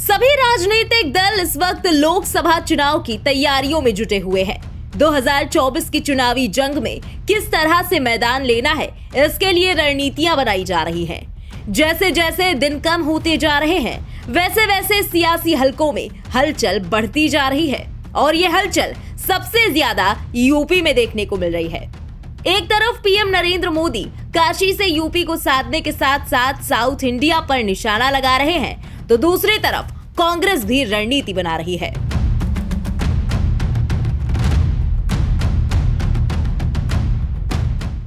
सभी राजनीतिक दल इस वक्त लोकसभा चुनाव की तैयारियों में जुटे हुए हैं। 2024 की चुनावी जंग में किस तरह से मैदान लेना है, इसके लिए रणनीतियां बनाई जा रही हैं। जैसे जैसे दिन कम होते जा रहे हैं, वैसे वैसे सियासी हलकों में हलचल बढ़ती जा रही है और ये हलचल सबसे ज्यादा यूपी में देखने को मिल रही है। एक तरफ पीएम नरेंद्र मोदी काशी से यूपी को साधने के साथ साथ साउथ इंडिया पर निशाना लगा रहे हैं, तो दूसरी तरफ कांग्रेस भी रणनीति बना रही है।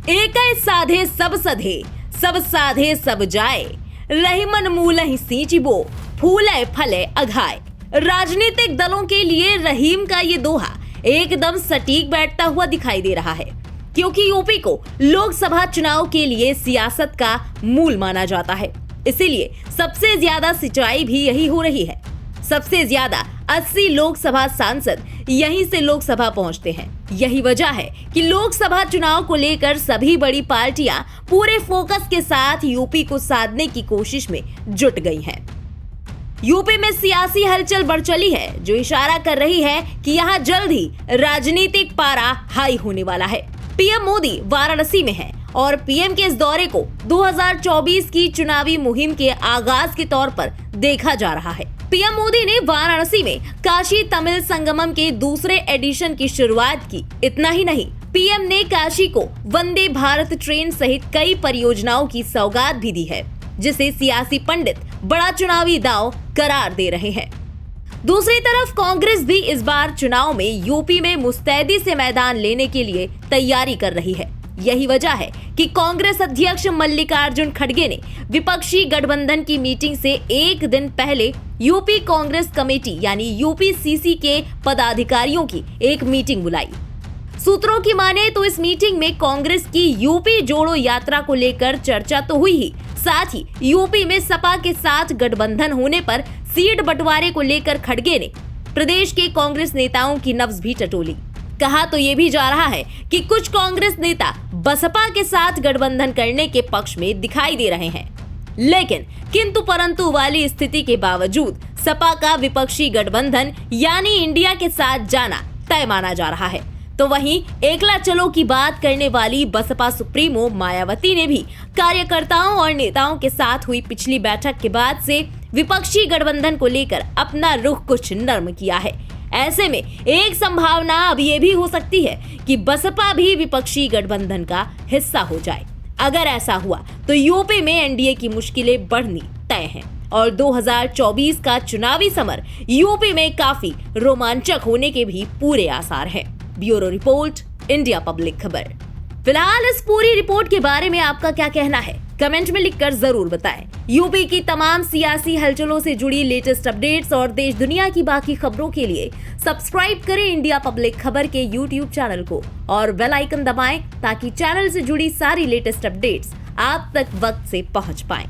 एक साधे सब सधे, सब साधे सब जाए, रही मन मूलहि सींचिबो, फूले फले अघाए। राजनीतिक दलों के लिए रहीम का ये दोहा एकदम सटीक बैठता हुआ दिखाई दे रहा है, क्योंकि यूपी को लोकसभा चुनाव के लिए सियासत का मूल माना जाता है। इसीलिए सबसे ज्यादा सिंचाई भी यही हो रही है। सबसे ज्यादा 80 लोकसभा सांसद यहीं से लोकसभा पहुंचते हैं। यही वजह है कि लोकसभा चुनाव को लेकर सभी बड़ी पार्टियां पूरे फोकस के साथ यूपी को साधने की कोशिश में जुट गई हैं। यूपी में सियासी हलचल बढ़ चली है, जो इशारा कर रही है कि यहां जल्द ही राजनीतिक पारा हाई होने वाला है। पीएम मोदी वाराणसी में हैं और पीएम के इस दौरे को 2024 की चुनावी मुहिम के आगाज के तौर पर देखा जा रहा है। पीएम मोदी ने वाराणसी में काशी तमिल संगमम के दूसरे एडिशन की शुरुआत की। इतना ही नहीं, पीएम ने काशी को वंदे भारत ट्रेन सहित कई परियोजनाओं की सौगात भी दी है, जिसे सियासी पंडित बड़ा चुनावी दांव करार दे रहे हैं। दूसरी तरफ कांग्रेस भी इस बार चुनाव में यूपी में मुस्तैदी से मैदान लेने के लिए तैयारी कर रही है। यही वजह है कि कांग्रेस अध्यक्ष मल्लिकार्जुन खड़गे ने विपक्षी गठबंधन की मीटिंग से एक दिन पहले यूपी कांग्रेस कमेटी यानी यूपीसीसी के पदाधिकारियों की एक मीटिंग बुलाई। सूत्रों की माने तो इस मीटिंग में कांग्रेस की यूपी जोड़ो यात्रा को लेकर चर्चा तो हुई ही, साथ ही यूपी में सपा के साथ गठबंधन होने पर सीट बंटवारे को लेकर खड़गे ने प्रदेश के कांग्रेस नेताओं की नब्ज भी टटोली। कहा तो ये भी जा रहा है कि कुछ कांग्रेस नेता बसपा के साथ गठबंधन करने के पक्ष में दिखाई दे रहे हैं, लेकिन किंतु परंतु वाली स्थिति के बावजूद सपा का विपक्षी गठबंधन यानी इंडिया के साथ जाना तय माना जा रहा है। तो वहीं एकला चलो की बात करने वाली बसपा सुप्रीमो मायावती ने भी कार्यकर्ताओं और नेताओं के साथ हुई पिछली बैठक के बाद से विपक्षी गठबंधन को लेकर अपना रुख कुछ नर्म किया है। ऐसे में एक संभावना अब ये भी हो सकती है कि बसपा भी विपक्षी गठबंधन का हिस्सा हो जाए। अगर ऐसा हुआ तो यूपी में एनडीए की मुश्किलें बढ़नी तय हैं और 2024 का चुनावी समर यूपी में काफी रोमांचक होने के भी पूरे आसार हैं। ब्यूरो रिपोर्ट, इंडिया पब्लिक खबर। फिलहाल इस पूरी रिपोर्ट के बारे में आपका क्या कहना है, कमेंट में लिखकर जरूर बताएं। यूपी की तमाम सियासी हलचलों से जुड़ी लेटेस्ट अपडेट्स और देश दुनिया की बाकी खबरों के लिए सब्सक्राइब करें इंडिया पब्लिक खबर के यूट्यूब चैनल को और बेल आइकन दबाएं, ताकि चैनल से जुड़ी सारी लेटेस्ट अपडेट्स आप तक वक्त से पहुंच पाएं।